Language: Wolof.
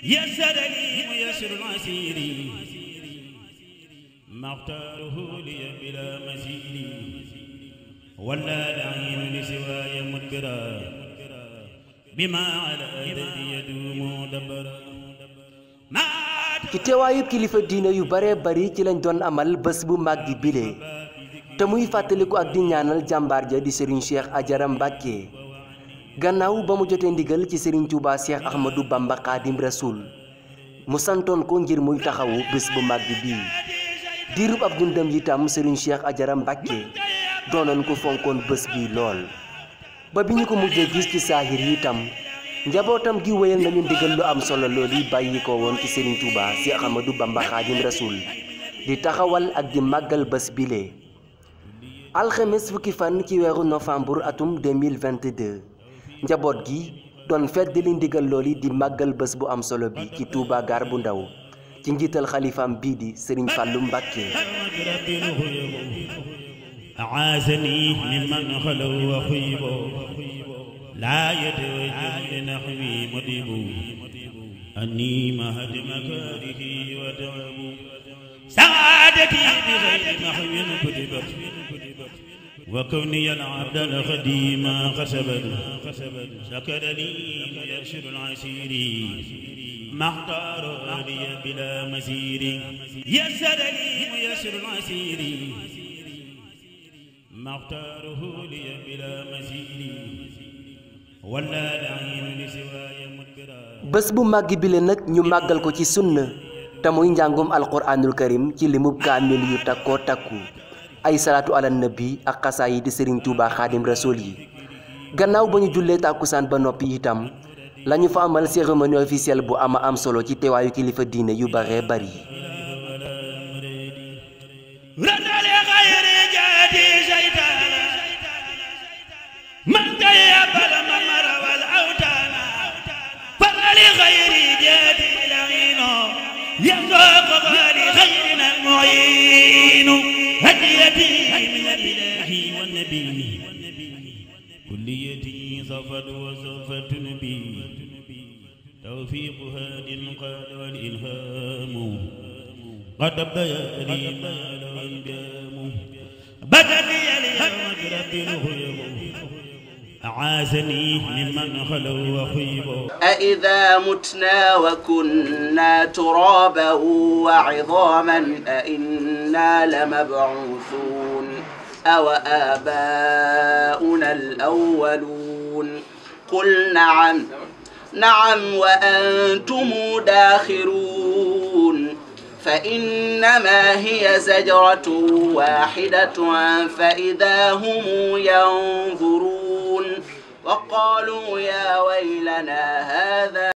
يسر لي ميسر العسير ما اختاره لي بلا مسير ولا داعين لسواي مدبرا بما على يدي يدوم دبرا ci teewaayub kilifa diine yu bare bari ci lañ doon amal bés bu màgg bile te muy fàttaliku ak di ñaanal jàmbaar ja di Serigne Cheikh Ajara Mbacke gannaaw ba mu jotee ndigal ci Serigne Touba Cheikh Ahmadou Bamba Khadim Rasoul mu santoon ko ngir muy taxawu bés bu màgg bii diirub ab dundam itam Serigne Cheikh Ajara Mbacke doonoon ko fonkoon bés bi lool ba bi ñu ko mujjee gis ci saahir itam njabootam gi wéyal nañu ndigal lu am solo loolu yi bàyyi ko woon ci Serigne Touba Cheikh Ahmadou Bamba Khadim Rasoul di taxawal ak di màggal bés bile alxames fukki fan ci weeru novembre atum 2022 njaboot gi doon feddali ndigal loolu di màggal bés bu am solo bi ci Touba Gare bu Ndaw ci njiital xalifaam bii di Serigne Fallou Mbacke أعاذني ممن خلوا وخيبوا لا يتوجه لنحوي مديب أني مهد مكاره وتعب سعادتي بغير نحو كتبت وكوني العبد الخديم خسبت شكر لي يشر العسير ما اختار لي بلا مسير يسر لي يشر العسير ما اختاره لي بلا مسير ولا داعين لسواي مدبرا bés bu màgg bile nag ñu màggal ko ci sunna te muy njàngum alquranul karim ci limub kaamil yu takkoo takku ay salaatu ala nabi ak xasaa yi di Serigne Touba Khadim Rasoul yi gannaaw ba ñu jullee tàkkusaan ba noppi itam lañu fa amal cérémonie officielle bu ama am solo ci teewaayu kilifa diine yu bare bari لغير جاد العين يسوق لخيرنا المعين هديتي من الإله والنبي كليتي صفت وسوف تنبي توفيق هاد قال والإلهام قد بدا لي ما له انجام بدا لي اليوم بربي الغيب أعاذني ممن خلوا وخيبوا أإذا متنا وكنا ترابا وعظاما أإنا لمبعوثون أو آباؤنا الأولون قل نعم وأنتم داخرون فإنما هي زجرة واحدة فإذا هم ينظرون وقالوا يا ويلنا